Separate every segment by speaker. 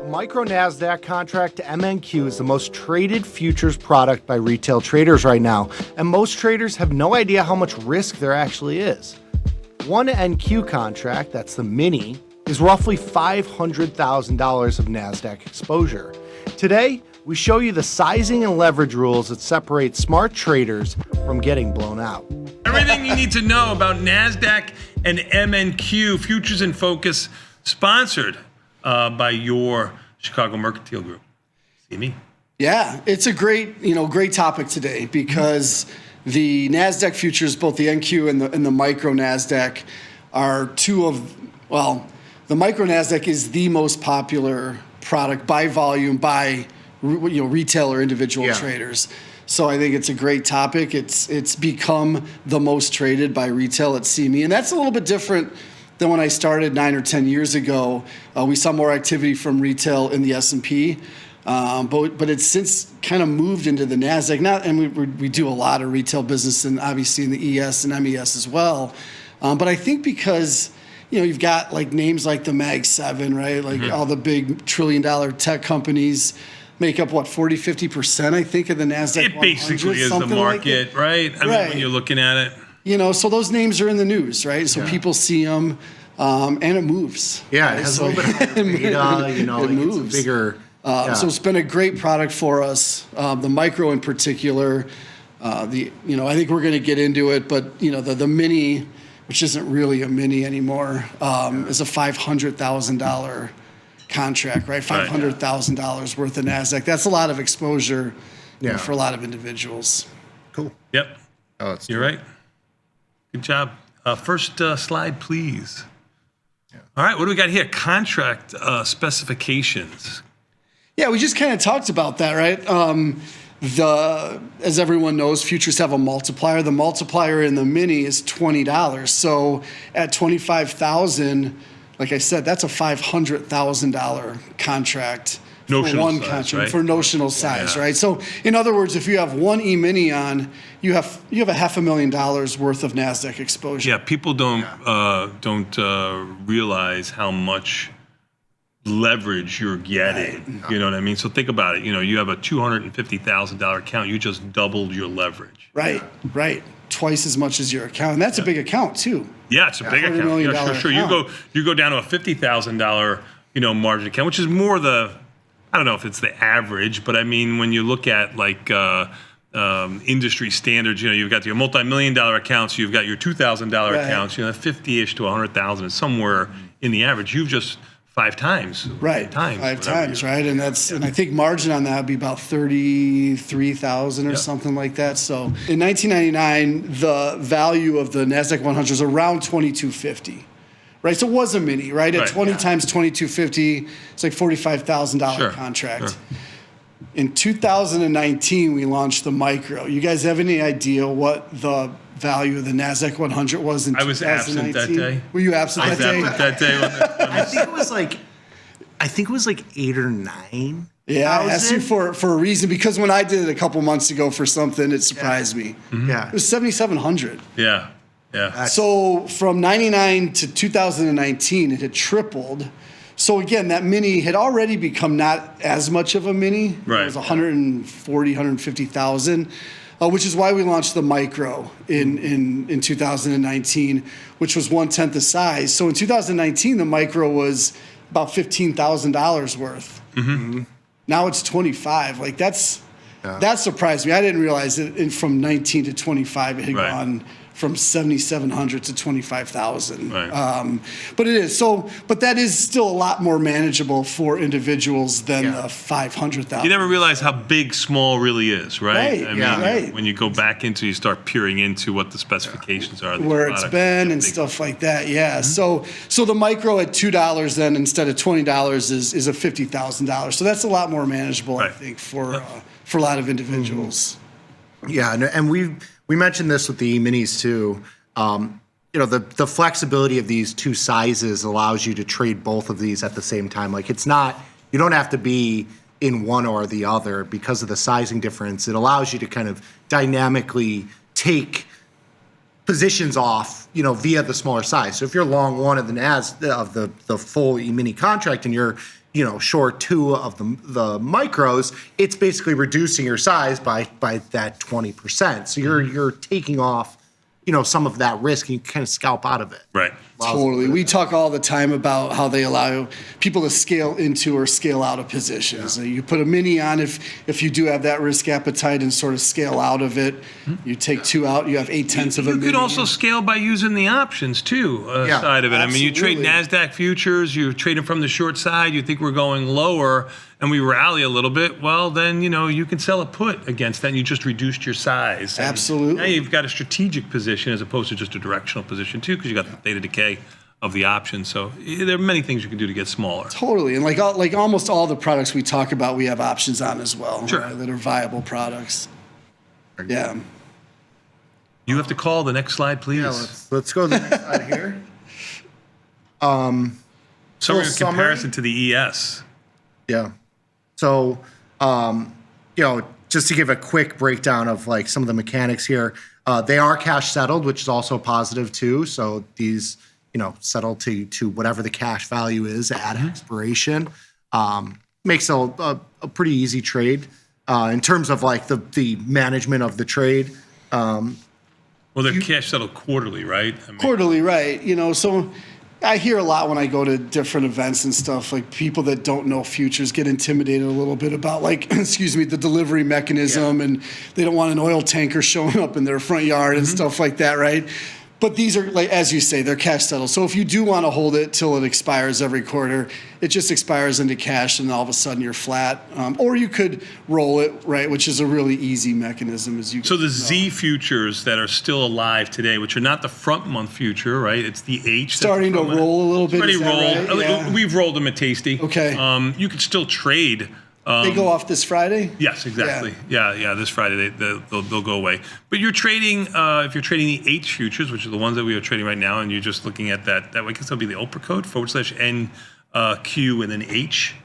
Speaker 1: Micro NASDAQ contract to MNQ is the most traded futures product by retail traders right now, and most traders have no idea how much risk there actually is. One NQ contract, that's the mini, is roughly $500,000 of NASDAQ exposure. Today, we show you the sizing and leverage rules that separate smart traders from getting blown out.
Speaker 2: Everything you need to know about NASDAQ and MNQ, Futures in Focus, sponsored by your Chicago Mercantile Group. See me?
Speaker 3: Yeah, it's a great topic today because the NASDAQ futures, both the NQ and the Micro NASDAQ, are the Micro NASDAQ is the most popular product by volume by retail or individual traders. So I think it's a great topic. It's become the most traded by retail at CME, and that's a little bit different than when I started 9 or 10 years ago. We saw more activity from retail in the S&P, but it's since kind of moved into the NASDAQ. And we do a lot of retail business, and obviously in the ES and MES as well. But I think because you've got like names like the Mag 7, right? Like all the big $1 trillion tech companies make up 40-50%, I think, of the NASDAQ.
Speaker 2: It basically is the market, right? I mean, when you're looking at it.
Speaker 3: So those names are in the news, right? So people see them, and it moves.
Speaker 1: Yeah, it has a little bit of data,
Speaker 3: it moves.
Speaker 1: It's bigger.
Speaker 3: So it's been a great product for us. The Micro in particular, I think we're going to get into it, but the mini, which isn't really a mini anymore, is a $500,000 contract, right? $500,000 worth of NASDAQ. That's a lot of exposure for a lot of individuals.
Speaker 1: Cool.
Speaker 2: Yep. You're right. Good job. First slide, please. Yeah. All right, what do we got here? Contract specifications.
Speaker 3: Yeah, we just kind of talked about that, right? As everyone knows, futures have a multiplier. The multiplier in the mini is $20. So at $25,000, like I said, that's a $500,000 contract.
Speaker 2: Notional
Speaker 3: for one
Speaker 2: size,
Speaker 3: contract,
Speaker 2: right?
Speaker 3: for notional size, right? So in other words, if you have one E-mini on, you have $500,000 worth of NASDAQ exposure.
Speaker 2: Yeah, people don't realize how much leverage you're getting. Right. You know what I mean? So think about it. You have a $250,000 account. You just doubled your leverage.
Speaker 3: Right. Twice as much as your account, and that's a big account too.
Speaker 2: Yeah, it's a big account. Yeah, sure. You go down to a $50,000 margin account, which is more I don't know if it's the average, but I mean when you look at like industry standards, you've got your multi-million-dollar accounts, you've got your $2,000 accounts, 50-ish to 100,000 is somewhere in the average. You've just five times, right? And
Speaker 3: I think margin on that would be about 33,000 or something like that. So in 1999, the value of the NASDAQ 100 was around 2,250, right? So it was a mini, right? At 20 times 2,250, it's like $45,000 contract. Sure. In 2019, we launched the Micro. You guys have any idea what the value of the NASDAQ 100 was in 2019?
Speaker 2: I was absent that day.
Speaker 3: Were you absent that day?
Speaker 2: That day.
Speaker 1: I think it was like 8 or 9.
Speaker 3: Yeah, I asked you for a reason because when I did it a couple months ago for something, it surprised me.
Speaker 1: Mm-hmm. Yeah,
Speaker 3: it was 7,700.
Speaker 2: Yeah.
Speaker 3: So from 99 to 2019, it had tripled. So again, that mini had already become not as much of a mini.
Speaker 2: Right.
Speaker 3: It was 140, 150,000. Which is why we launched the Micro in 2019, which was 1/10 the size. So in 2019, the Micro was about $15,000 worth. Mm-hmm. Now it's 25. Like that surprised me. I didn't realize that from 19 to 25 it had gone from 7,700 to 25,000.
Speaker 2: Right.
Speaker 3: But it is but that is still a lot more manageable for individuals than the 500,000.
Speaker 2: You never realize how big small really is, right?
Speaker 3: Right.
Speaker 2: When you go back you start peering into what the specifications are.
Speaker 3: Where it's been and stuff like that. Yeah. Mm-hmm. So the Micro at $2 then instead of $20 is a $50,000. So that's a lot more manageable, I think, for a lot of individuals.
Speaker 1: Mm-hmm. Yeah, and we mentioned this with the E-minis too. The flexibility of these two sizes allows you to trade both of these at the same time. Like you don't have to be in one or the other because of the sizing difference. It allows you to kind of dynamically take positions off, via the smaller size. So if you're long one of the full E-mini contract and you're short 2 of the micros, it's basically reducing your size by that 20%. So you're taking off, some of that risk, and you kind of scalp out of it.
Speaker 2: Right.
Speaker 3: Totally. We talk all the time about how they allow people to scale into or scale out of positions. Yeah. You put a mini on if you do have that risk appetite and sort of scale out of it. You take 2 out, you have 8/10 of a mini.
Speaker 2: You could also scale by using the options too, side of it. Absolutely. I mean, you trade NASDAQ futures, you're trading from the short side, you think we're going lower, and we rally a little bit, well, then, you can sell a put against that, and you just reduced your size. And
Speaker 3: absolutely.
Speaker 2: now you've got a strategic position as opposed to just a directional position too, because you got the theta decay of the option. So there are many things you can do to get smaller.
Speaker 3: Totally. And like almost all the products we talk about, we have options on as well.
Speaker 2: Sure.
Speaker 3: Right, that are viable products. Yeah.
Speaker 2: You have to call the next slide, please.
Speaker 1: Yeah, let's go to the next slide here.
Speaker 2: Summary of comparison to the ES.
Speaker 1: Yeah. So, just to give a quick breakdown of like some of the mechanics here, they are cash settled, which is also positive too. So these, settle to whatever the cash value is at expiration. Makes a pretty easy trade in terms of like the management of the trade.
Speaker 2: Well, they're cash settled quarterly, right?
Speaker 3: Quarterly, right. So I hear a lot when I go to different events and stuff, like people that don't know futures get intimidated a little bit about like, the delivery mechanism, and they don't want an oil tanker showing up in their front yard and stuff like that, right? But these are, like, as you say, they're cash settled. So if you do want to hold it till it expires every quarter, it just expires into cash, and all of a sudden you're flat. Or you could roll it, right, which is a really easy mechanism. So
Speaker 2: the Z futures that are still alive today, which are not the front month future, right? It's the H.
Speaker 3: Starting to roll a little bit.
Speaker 2: Already rolled.
Speaker 3: Right? Yeah.
Speaker 2: We've rolled them at Tasty.
Speaker 3: Okay.
Speaker 2: You could still trade.
Speaker 3: They go off this Friday?
Speaker 2: Yes, exactly. Yeah, this Friday they'll go away. But you're trading, if you're trading the H futures, which are the ones that we are trading right now, and you're just looking at that I guess that'll be the Oprah code /NQ and then H.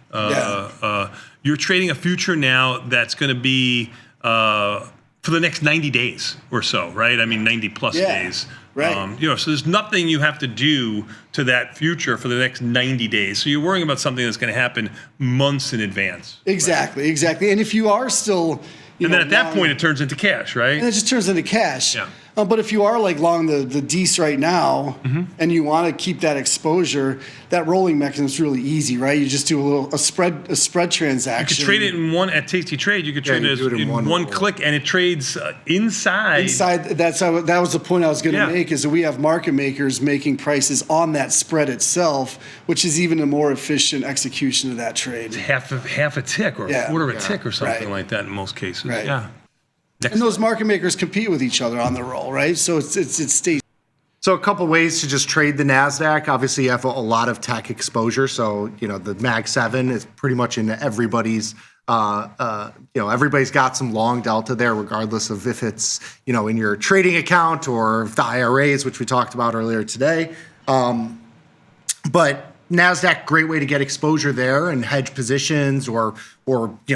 Speaker 2: You're trading a future now that's going to be for the next 90 days or so, right? I mean, 90 plus days.
Speaker 3: Right.
Speaker 2: So there's nothing you have to do to that future for the next 90 days. So you're worrying about something that's going to happen months in advance.
Speaker 3: Exactly. And if you are still,
Speaker 2: then at that point it turns into cash, right?
Speaker 3: And it just turns into cash.
Speaker 2: Yeah.
Speaker 3: But if you are like long the DEES right now, and you want to keep that exposure, that rolling mechanism is really easy, right? You just do a spread transaction.
Speaker 2: You could trade it in one at Tasty Trade. You could trade it in one click, and it trades inside.
Speaker 3: That was the point I was going to make. Is that we have market makers making prices on that spread itself, which is even a more efficient execution of that trade.
Speaker 2: It's half a tick or a quarter of a tick or something like that in most cases.
Speaker 3: Right.
Speaker 2: Yeah.
Speaker 3: And those market makers compete with each other on the roll, right? So it stays.
Speaker 1: So a couple ways to just trade the NASDAQ. Obviously, you have a lot of tech exposure. So, the Mag 7 is pretty much in everybody's, everybody's got some long delta there, regardless of if it's, in your trading account or the IRAs, which we talked about earlier today. But NASDAQ, great way to get exposure there and hedge positions or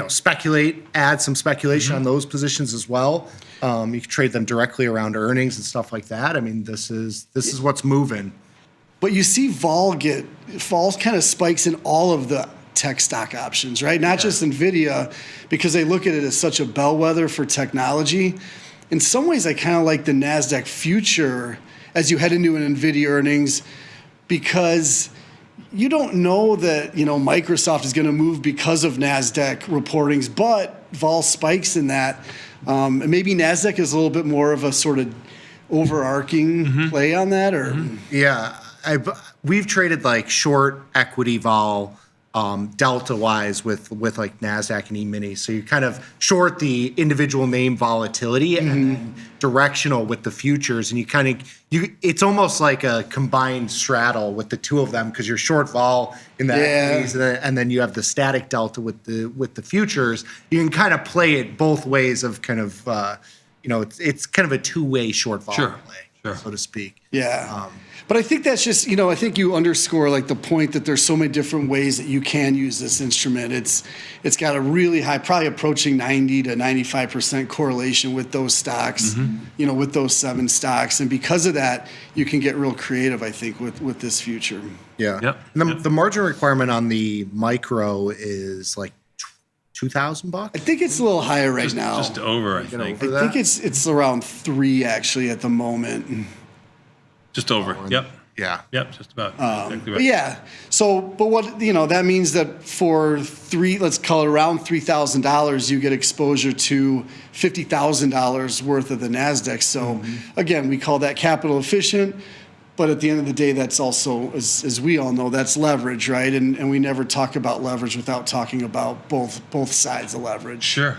Speaker 1: speculate, add some speculation on those positions as well. You can trade them directly around earnings and stuff like that. I mean, this is what's moving.
Speaker 3: But you see vol kind of spikes in all of the tech stock options, right? Not just NVIDIA, because they look at it as such a bellwether for technology. In some ways, I kind of like the NASDAQ future as you head into an NVIDIA earnings, because you don't know that Microsoft is going to move because of NASDAQ reportings, but vol spikes in that. And maybe NASDAQ is a little bit more of a sort of overarching play on that, or
Speaker 1: yeah, we've traded like short equity vol delta wise with like NASDAQ and E-mini. So you kind of short the individual name volatility and then directional with the futures, and it's almost like a combined straddle with the two of them, because you're short vol in the equities, and then you have the static delta with the futures. You can kind of play it both ways of kind of it's kind of a two-way short vol play. so to speak.
Speaker 3: Yeah. But I think that's just, I think you underscore like the point that there's so many different ways that you can use this instrument. It's got a really high, probably approaching 90 to 95% correlation with those stocks, with those 7 stocks. And because of that, you can get real creative, I think, with this future.
Speaker 1: Yeah.
Speaker 2: Yep.
Speaker 1: And the margin requirement on the micro is like $2,000.
Speaker 3: I think it's a little higher right now.
Speaker 2: Just over, I think.
Speaker 3: I think it's around 3 actually at the moment.
Speaker 2: Just over. Yep.
Speaker 1: Yeah.
Speaker 2: Yep. Just about. Exactly right.
Speaker 3: But yeah. So, but what that means that for let's call it around $3,000, you get exposure to $50,000 worth of the NASDAQ. So again, we call that capital efficient. But at the end of the day, that's also, as we all know, that's leverage, right? And we never talk about leverage without talking about both sides of leverage.
Speaker 2: Sure.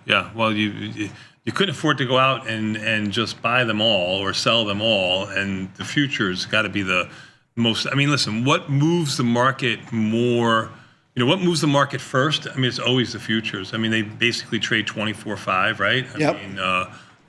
Speaker 2: Yeah. Well, you couldn't afford to go out and just buy them all or sell them all, and the futures got to be the most. I mean, listen, what moves the market more? What moves the market first? I mean, it's always the futures. I mean, they basically trade 24/5, right? I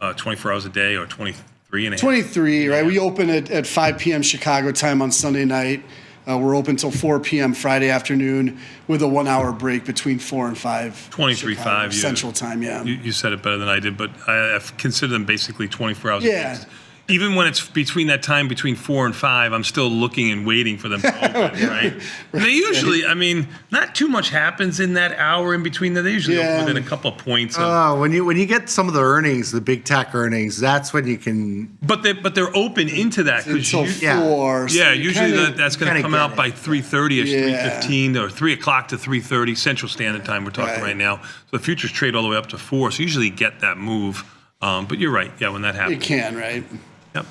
Speaker 2: mean, 24 hours a day or 23 and a half. 23, right? We open at 5 p.m. Chicago time on Sunday night. We're open till 4 p.m. Friday afternoon with a 1-hour break between 4 and 5. 23/5
Speaker 3: Central time, yeah.
Speaker 2: You said it better than I did, but I've considered them basically 24 hours a
Speaker 3: Yeah.
Speaker 2: day. Even when it's between that time, between 4 and 5, I'm still looking and waiting for them to open, right? And they usually, I mean, not too much happens in that hour in between. They usually open within a couple of points.
Speaker 1: When you get some of the earnings, the big tech earnings, that's when you can.
Speaker 2: But they're open into that
Speaker 3: Until 4.
Speaker 2: So usually that's going to come out by 3:30ish, 3:15, or 3 o'clock to 3:30 Central Standard Time. We're talking right now. So the futures trade all the way up to 4. So you usually get that move. But you're right. Yeah, when that happens,
Speaker 3: You can, right?
Speaker 2: Yep.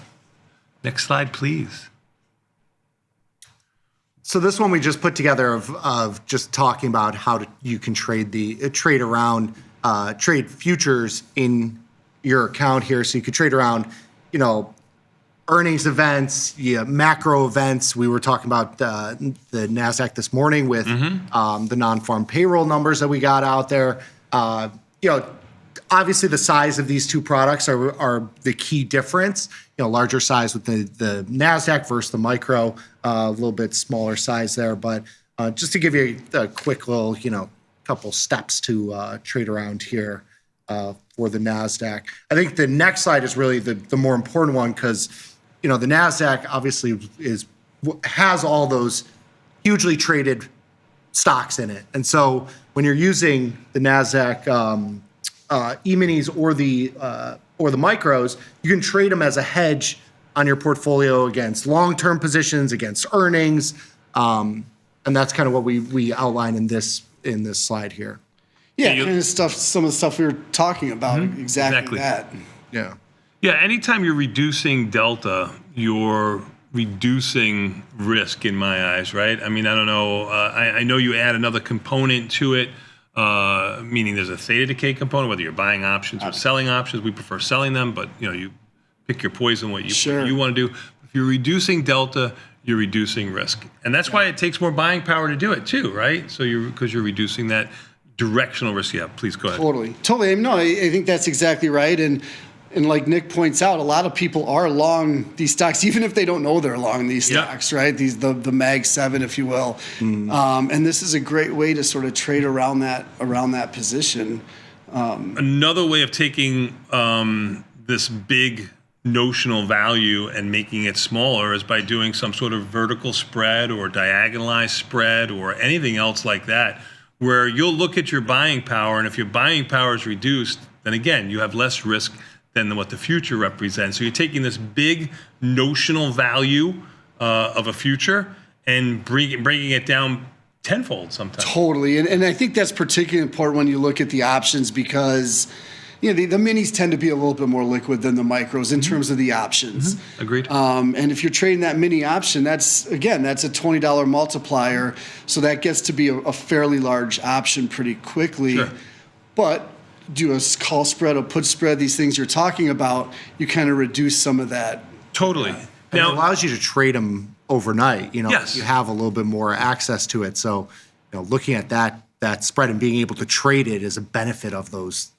Speaker 2: Next slide, please.
Speaker 1: So this one we just put together of just talking about how you can trade trade futures in your account here. So you could trade around, earnings events, macro events. We were talking about the NASDAQ this morning with the non-farm payroll numbers that we got out there. Obviously, the size of these two products are the key difference. Larger size with the NASDAQ versus the micro, a little bit smaller size there. But just to give you a quick little, couple steps to trade around here for the NASDAQ. I think the next slide is really the more important one because, the NASDAQ obviously has all those hugely traded stocks in it. And so when you're using the NASDAQ E-minis or the micros, you can trade them as a hedge on your portfolio against long-term positions, against earnings, and that's kind of what we outline in this slide here.
Speaker 3: Yeah, kind of stuff. Some of the stuff we were talking about, exactly that.
Speaker 1: Yeah.
Speaker 2: Yeah. Anytime you're reducing delta, you're reducing risk in my eyes, right? I mean, I don't know. I know you add another component to it. Meaning there's a theta decay component, whether you're buying options or selling options. We prefer selling them, but you pick your poison, what you want to do. If you're reducing delta, you're reducing risk. And that's why it takes more buying power to do it too, right? So because you're reducing that directional risk. Yeah, please go ahead.
Speaker 3: Totally. No, I think that's exactly right. And like Nick points out, a lot of people are long these stocks, even if they don't know they're long these stocks, right? The Mag 7, if you will. And this is a great way to sort of trade around that position.
Speaker 2: Another way of taking this big notional value and making it smaller is by doing some sort of vertical spread or diagonalized spread or anything else like that, where you'll look at your buying power, and if your buying power is reduced, then again, you have less risk than what the future represents. So you're taking this big notional value of a future and bringing it down tenfold sometimes.
Speaker 3: Totally. And I think that's particularly important when you look at the options because the minis tend to be a little bit more liquid than the micros in terms of the options.
Speaker 2: Agreed.
Speaker 3: And if you're trading that mini option, that's a $20 multiplier. So that gets to be a fairly large option pretty quickly.
Speaker 2: Sure.
Speaker 3: But do a call spread, a put spread, these things you're talking about, you kind of reduce some of that.
Speaker 2: Totally.
Speaker 1: And it allows you to trade them overnight.
Speaker 2: Yes.
Speaker 1: You have a little bit more access to it. So, looking at that spread and being able to trade it is a benefit of those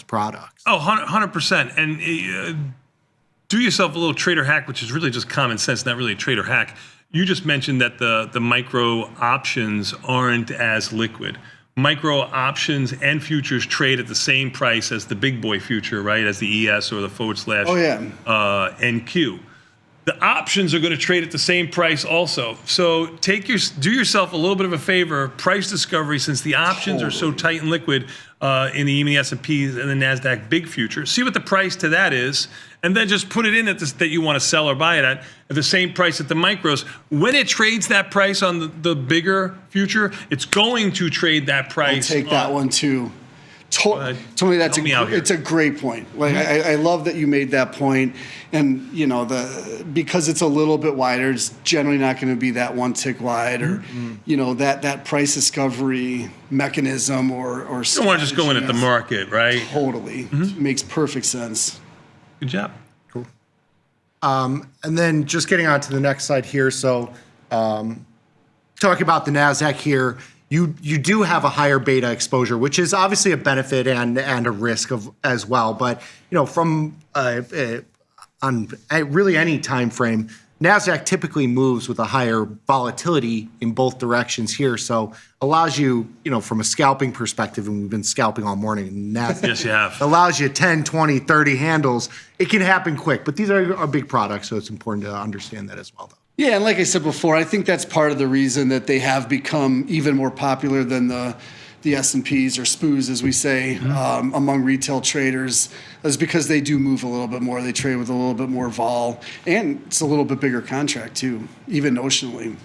Speaker 1: products.
Speaker 2: Oh, 100%. And do yourself a little trader hack, which is really just common sense, not really a trader hack. You just mentioned that the micro options aren't as liquid. Micro options and futures trade at the same price as the big boy future, right? As the ES or the / NQ. The options are going to trade at the same price also. So do yourself a little bit of a favor, price discovery, since the options are so tight and liquid in the E-mini S&P and the NASDAQ big future. See what the price to that is, and then just put it in that you want to sell or buy it at the same price at the micros. When it trades that price on the bigger future, it's going to trade that price.
Speaker 3: I'll take that one too. Totally, it's a great point. Like I love that you made that point, and because it's a little bit wider, it's generally not going to be that one tick wide, or that price discovery mechanism or. You
Speaker 2: don't want to just go in at the market, right?
Speaker 3: Totally, makes perfect sense.
Speaker 2: Good job.
Speaker 1: Cool. And then just getting on to the next slide here. So, talking about the NASDAQ here. You do have a higher beta exposure, which is obviously a benefit and a risk as well. But from on really any time frame, NASDAQ typically moves with a higher volatility in both directions here. So allows you, from a scalping perspective, and we've been scalping all morning, and NASDAQ
Speaker 2: yes, you have.
Speaker 1: Allows you 10, 20, 30 handles. It can happen quick, but these are big products, so it's important to understand that as well, though.
Speaker 3: Yeah, and like I said before, I think that's part of the reason that they have become even more popular than the S&Ps or SPOOs, as we say, among retail traders, is because they do move a little bit more. They trade with a little bit more vol, and it's a little bit bigger contract too, even notionally.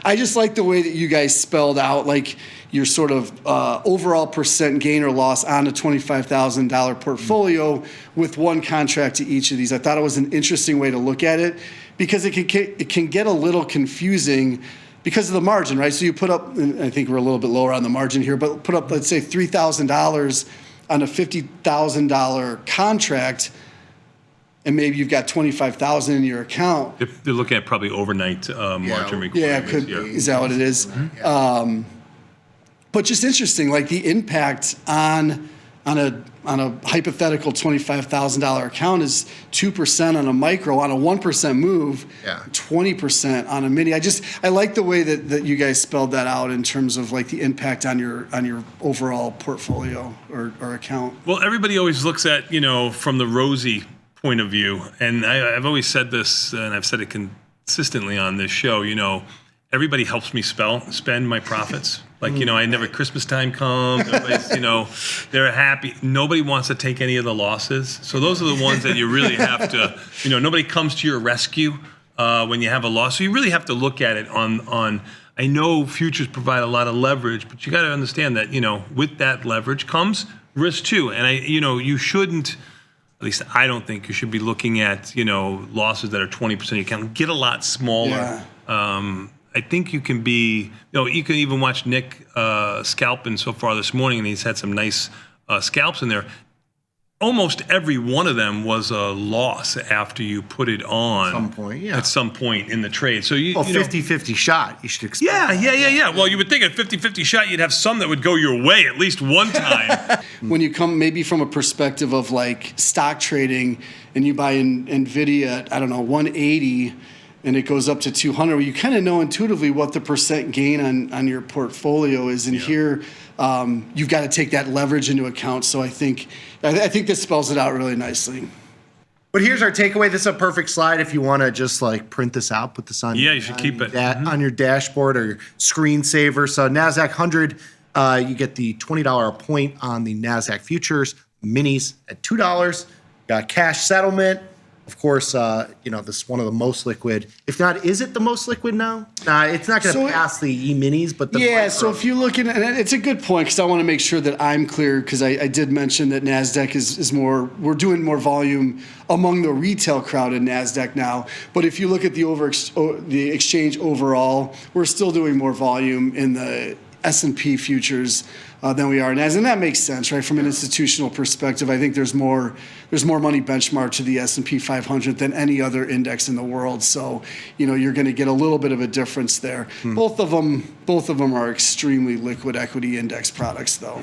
Speaker 3: I just like the way that you guys spelled out like your sort of overall percent gain or loss on a $25,000 portfolio with one contract to each of these. I thought it was an interesting way to look at it, because it can get a little confusing because of the margin, right? So you put up, and I think we're a little bit lower on the margin here, but put up, let's say, $3,000 on a $50,000 contract, and maybe you've got $25,000 in your account.
Speaker 2: They're looking at probably overnight margin requirements.
Speaker 3: Yeah, it could be. Is that what it is? Mm-hmm. But just interesting, like the impact on a hypothetical $25,000 account is 2% on a micro. On a 1% move, 20% on a mini. I like the way that you guys spelled that out in terms of like the impact on your overall portfolio or account.
Speaker 2: Well, everybody always looks at from the rosy point of view, and I've always said this, and I've said it consistently on this show. Everybody helps me spend my profits. Like, I never, Christmas time comes, everybody's, they're happy. Nobody wants to take any of the losses. So those are the ones that you really have to, nobody comes to your rescue when you have a loss. So you really have to look at it on I know futures provide a lot of leverage, but you got to understand that, with that leverage comes risk too. And you shouldn't, at least I don't think you should be looking at, losses that are 20% of your account. Get a lot smaller. Yeah. I think you can be, you can even watch Nick scalping so far this morning, and he's had some nice scalps in there. Almost every one of them was a loss after you put it on. At some point in the trade. So
Speaker 1: 50-50 shot, you should expect.
Speaker 2: Yeah. Well, you would think at 50-50 shot, you'd have some that would go your way at least one time.
Speaker 3: When you come maybe from a perspective of like stock trading, and you buy NVIDIA at, 180, and it goes up to 200, you kind of know intuitively what the percent gain on your portfolio is. And here, you've got to take that leverage into account. So I think this spells it out really nicely.
Speaker 1: But here's our takeaway. This is a perfect slide if you want to just like print this out, put this on.
Speaker 2: Yeah, you should keep it
Speaker 1: on your dashboard or your screensaver. So NASDAQ 100, you get the $20 a point on the NASDAQ futures, minis at $2. Got cash settlement. Of course, this is one of the most liquid. If not, is it the most liquid now? It's not going to pass the E-minis, but the micro.
Speaker 3: So if you look at it, and it's a good point because I want to make sure that I'm clear, because I did mention that NASDAQ is more, we're doing more volume among the retail crowd in NASDAQ now. But if you look at the exchange overall, we're still doing more volume in the S&P futures than we are in NASDAQ, and that makes sense, right? From an institutional perspective, I think there's more money benchmarked to the S&P 500 than any other index in the world. So, you're going to get a little bit of a difference there. Both of them are extremely liquid equity index products, though.